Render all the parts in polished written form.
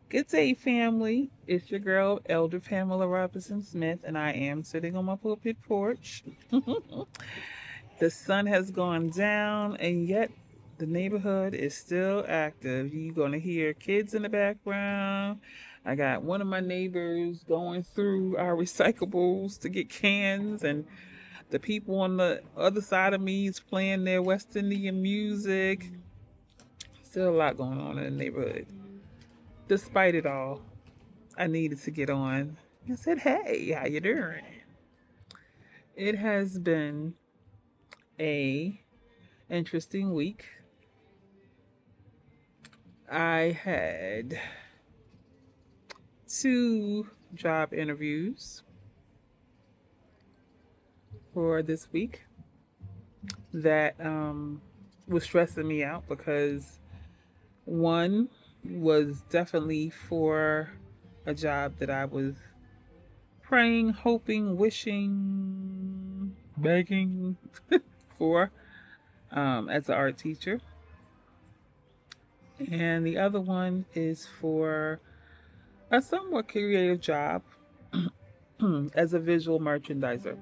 Good day, family. It's your girl, Elder Pamela Robinson Smith, and I am sitting on my pulpit porch. The sun has gone down, and yet the neighborhood is still active. You're going to hear kids in the background. I got one of my neighbors going through our recyclables to get cans, and the people on the other side of me is playing their West Indian music. Still a lot going on in the neighborhood. Despite it all, I needed to get on. I said, "Hey, how you doing?" It has been a interesting week. I had two job interviews for this week that was stressing me out because one was definitely for a job that I was praying, hoping, wishing, begging for as an art teacher. And the other one is for a somewhat creative job as a visual merchandiser.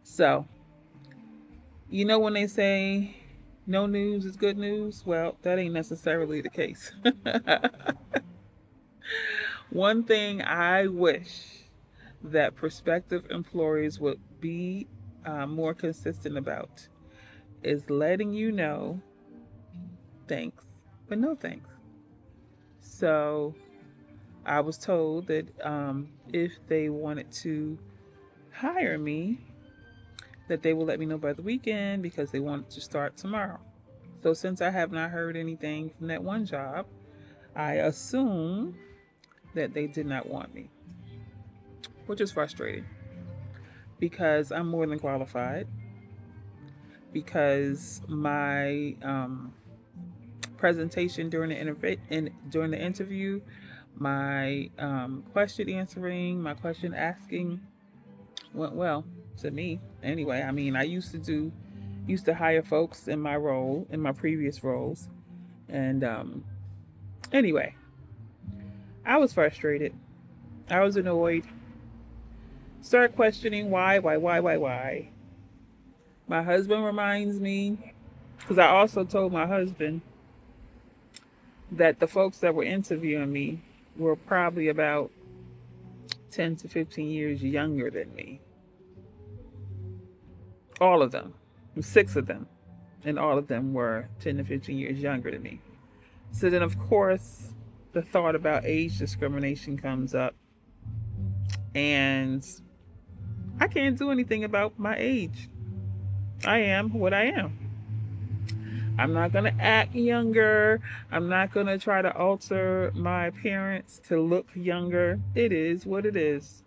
So, you know, when they say no news is good news, well, that ain't necessarily the case. One thing I wish that prospective employers would be more consistent about is letting you know thanks, but no thanks. So I was told that if they wanted to hire me, that they will let me know by the weekend because they wanted to start tomorrow. So since I have not heard anything from that one job, I assume that they did not want me, which is frustrating because I'm more than qualified. Because my presentation during during the interview, my question answering, my question asking went well to me. Anyway, I mean, I used to hire folks in my role in my previous roles, and anyway, I was frustrated. I was annoyed. Start questioning why. My husband reminds me because I also told my husband that the folks that were interviewing me were probably about 10 to 15 years younger than me. All of them, six of them, and all of them were 10 to 15 years younger than me. So then, of course, the thought about age discrimination comes up, and I can't do anything about my age. I am what I am. I'm not going to act younger. I'm not going to try to alter my appearance to look younger. It is what it is.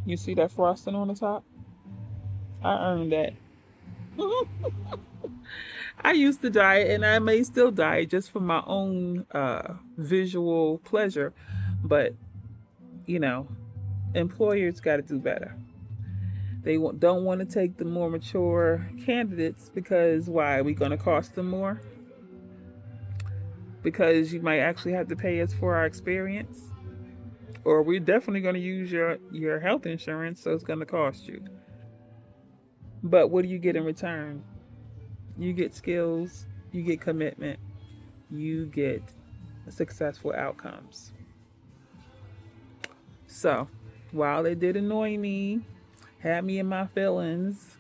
You see that frosting on the top? I earned that. I used to diet and I may still diet just for my own visual pleasure. But, you know, employers got to do better. They don't want to take the more mature candidates because why? Are we going to cost them more? Because you might actually have to pay us for our experience. Or we're definitely going to use your health insurance, so it's going to cost you. But what do you get in return? You get skills, you get commitment, you get successful outcomes. So, while it did annoy me, had me in my feelings,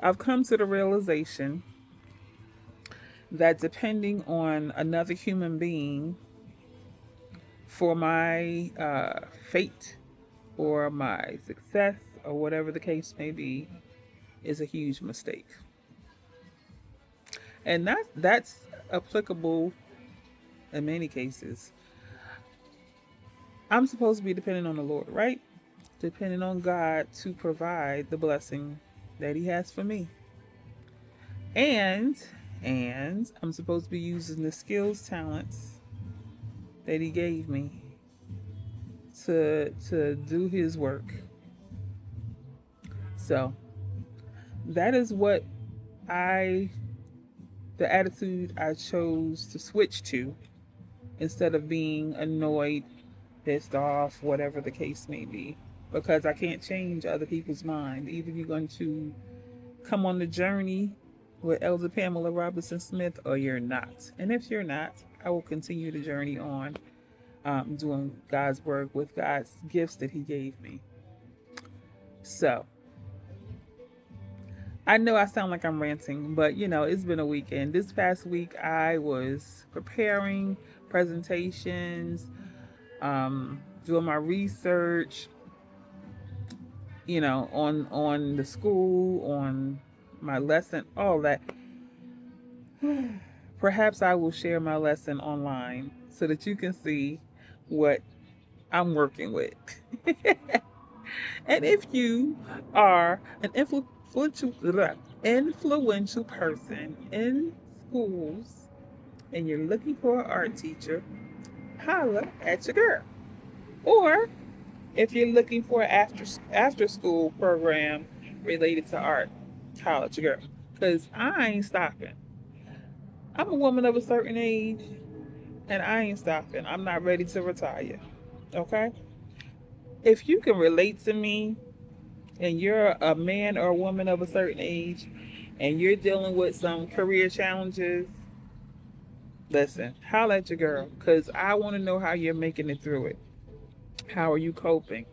I've come to the realization that depending on another human being for my fate or my success or whatever the case may be is a huge mistake. And that's applicable in many cases. I'm supposed to be dependent on the Lord, right? Depending on God to provide the blessing that He has for me. And I'm supposed to be using the skills, talents that He gave me to do His work. So that is what I the attitude I chose to switch to instead of being annoyed, pissed off, whatever the case may be. Because I can't change other people's mind. Either you're going to come on the journey with Elder Pamela Robinson Smith or you're not. And if you're not, I will continue the journey on doing God's work with God's gifts that He gave me. So, I know I sound like I'm ranting, but it's been a weekend. This past week, I was preparing presentations, doing my research, on the school, on my lesson, all that. Perhaps I will share my lesson online so that you can see what I'm working with. And if you are an influential person in schools and you're looking for an art teacher, holla at your girl. Or if you're looking for an after school program related to art, holla at your girl. Because I ain't stopping. I'm a woman of a certain age and I ain't stopping. I'm not ready to retire. Okay? If you can relate to me and you're a man or a woman of a certain age and you're dealing with some career challenges, listen, holla at your girl, because I want to know how you're making it through it. How are you coping?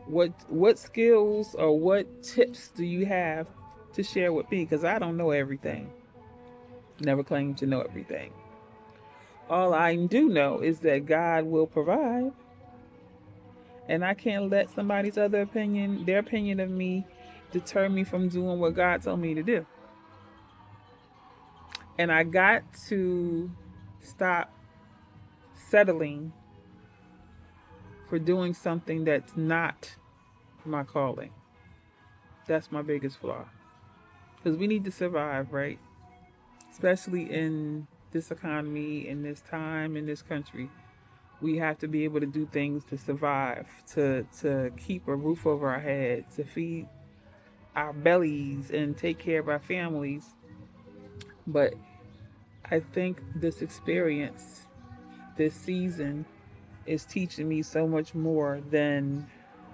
What skills or what tips do you have to share with me? Because I don't know everything. Never claim to know everything. All I do know is that God will provide. And I can't let somebody's their opinion of me, deter me from doing what God told me to do. And I got to stop settling for doing something that's not my calling. That's my biggest flaw. Because we need to survive, right? Especially in this economy, in this time, in this country. We have to be able to do things to survive, to keep a roof over our head, to feed our bellies and take care of our families. But I think this experience, this season, is teaching me so much more than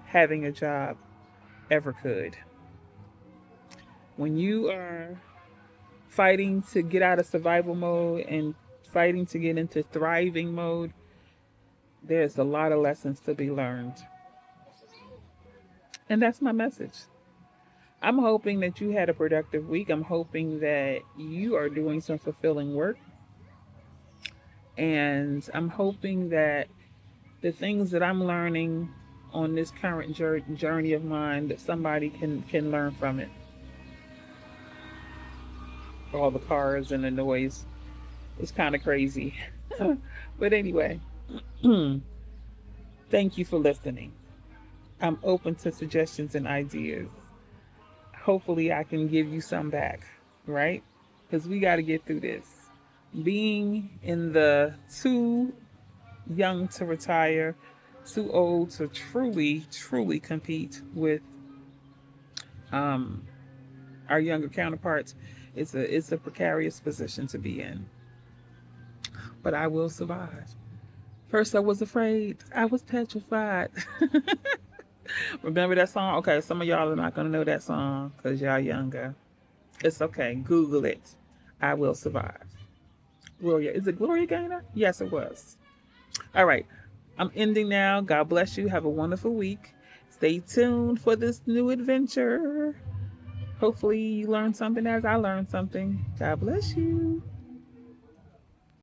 having a job ever could. When you are fighting to get out of survival mode and fighting to get into thriving mode, there's a lot of lessons to be learned. And that's my message. I'm hoping that you had a productive week. I'm hoping that you are doing some fulfilling work. And I'm hoping that the things that I'm learning on this current journey of mine, that somebody can learn from it. All the cars and the noise. It's kind of crazy. But anyway. Thank you for listening. I'm open to suggestions and ideas. Hopefully I can give you some back, right? Because we got to get through this. Being in the too young to retire, too old to truly, truly compete with our younger counterparts, it's a precarious position to be in. But I will survive. First, I was afraid. I was petrified. Remember that song? Okay, some of y'all are not going to know that song because y'all younger. It's okay. Google it. I will survive. Gloria. Is it Gloria Gaynor? Yes, it was. All right. I'm ending now. God bless you. Have a wonderful week. Stay tuned for this new adventure. Hopefully you learned something as I learned something. God bless you.